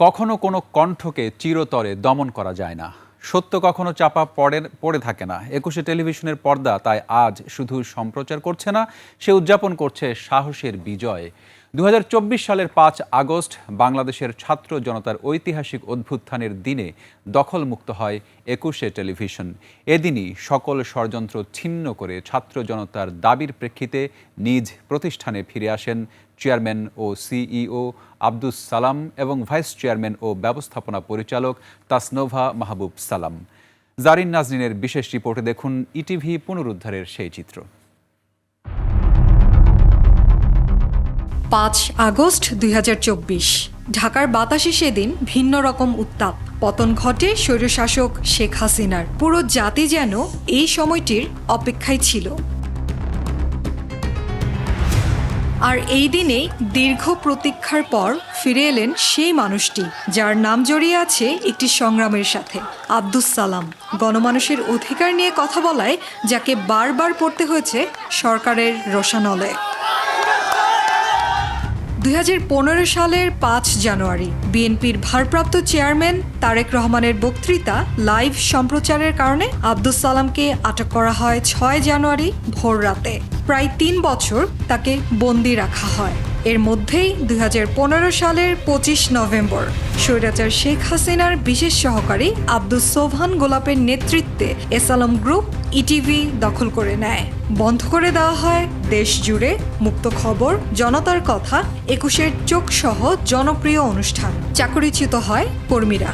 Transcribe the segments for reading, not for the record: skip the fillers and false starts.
কখনো কোনো কণ্ঠকে চিরতরে দমন করা যায় না। সত্য কখনো চাপা পড়ে থাকে না। একুশে টেলিভিশনের পর্দা তাই আজ শুধু সম্প্রচার করছে না, সে উদযাপন করছে সাহসের বিজয়। ২০২৪ সালের ৫ আগস্ট বাংলাদেশের ছাত্র জনতার ঐতিহাসিক অভ্যুত্থানের দিনে দখলমুক্ত হয় একুশে টেলিভিশন। এদিনই সকল ষড়যন্ত্র ছিন্ন করে ছাত্র জনতার দাবির প্রেক্ষিতে নিজ প্রতিষ্ঠানে ফিরে আসেন চেয়ারম্যান ও সিইও আব্দুস সালাম এবং ভাইস চেয়ারম্যান ও ব্যবস্থাপনা পরিচালক তাসনোভা মাহবুব সালাম। জারিন নাজনীনের বিশেষ রিপোর্টে দেখুন ইটিভি পুনরুদ্ধারের সেই চিত্র। ৫ আগস্ট ২০২৪ ঢাকার বাতাসে সেদিন ভিন্ন রকম উত্তাপ। পতন ঘটে স্বৈরশাসক শেখ হাসিনার। পুরো জাতি যেন এই সময়টির অপেক্ষায় ছিল। আর এই দিনেই দীর্ঘ প্রতীক্ষার পর ফিরে এলেন সেই মানুষটি যার নাম জড়িয়ে আছে একটি সংগ্রামের সাথে, আব্দুস সালাম। গণমানুষের অধিকার নিয়ে কথা বলায় যাকে বারবার পড়তে হয়েছে সরকারের রোষানলে। ২০১৫ সালের ৫ জানুয়ারি বিএনপির ভারপ্রাপ্ত চেয়ারম্যান তারেক রহমানের বক্তৃতা লাইভ সম্প্রচারের কারণে আব্দুস সালামকে আটক করা হয় ৬ জানুয়ারি ভোর রাতে। প্রায় ৩ বছর তাকে বন্দি রাখা হয়। এর মধ্যেই ২০১৫ সালের ২৫ নভেম্বর স্বৈরাচার শেখ হাসিনার বিশেষ সহকারী আব্দুস সোবহান গোলাপের নেতৃত্বে এসালাম গ্রুপ ইটিভি দখল করে নেয়। বন্ধ করে দেওয়া হয় দেশ জুড়ে মুক্ত খবর, জনতার কথা, একুশের চোখ সহ জনপ্রিয় অনুষ্ঠান। চাকরিচ্যুত হয় কর্মীরা।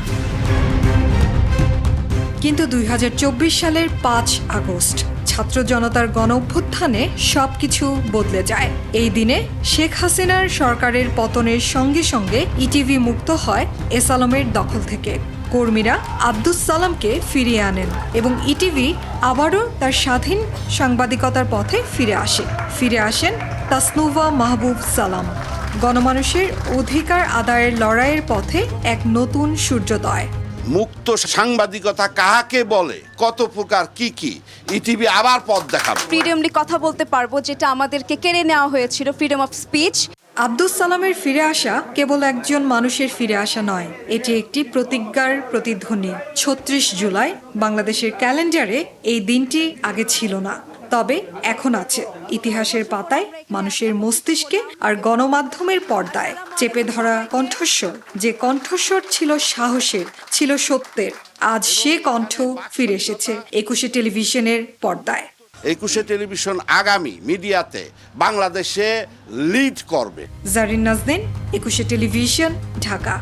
কিন্তু ২০২৪ সালের ৫ আগস্ট ছাত্র জনতার গণ অভ্যুত্থানে সবকিছু বদলে যায়। এই দিনে শেখ হাসিনার সরকারের পতনের সঙ্গে সঙ্গে ইটিভি মুক্ত হয় এসালামের দখল থেকে। কর্মীরা আব্দুস সালামকে ফিরিয়ে আনেন এবং ইটিভি আবারও তার স্বাধীন সাংবাদিকতার পথে ফিরে আসেন তাসনোভা মাহবুব সালাম। গণমানুষের অধিকার আদায়ের লড়াইয়ের পথে এক নতুন সূর্যোদয়। মুক্ত সাংবাদিকতা কাহাকে বলে, কত প্রকার কি ইটিভি আবার পথ দেখাবে। ফ্রিডমলি কথা বলতে পারবো, যেটা আমাদেরকে কেড়ে নেওয়া হয়েছিল, ফ্রিডম অফ স্পিচ। আব্দুস সালামের ফিরে আসা কেবল একজন মানুষের ফিরে আসা নয়, এটি একটি প্রতিজ্ঞার প্রতিধ্বনি। ৩৬ জুলাই বাংলাদেশের ক্যালেন্ডারে এই দিনটি আগে ছিল না, তবে এখন আছে। ইতিহাসের পাতায়, মানুষের মস্তিষ্কে আর গণমাধ্যমের পর্দায় চেপে ধরা কণ্ঠস্বর, যে কণ্ঠস্বর ছিল সাহসের, ছিল সত্যের, আজ সে কণ্ঠ ফিরে এসেছে একুশে টেলিভিশনের পর্দায়। একুশে টেলিভিশন আগামী মিডিয়াতে বাংলাদেশে লিড করবে। জারিন নাজনীন, একুশে টেলিভিশন, ঢাকা।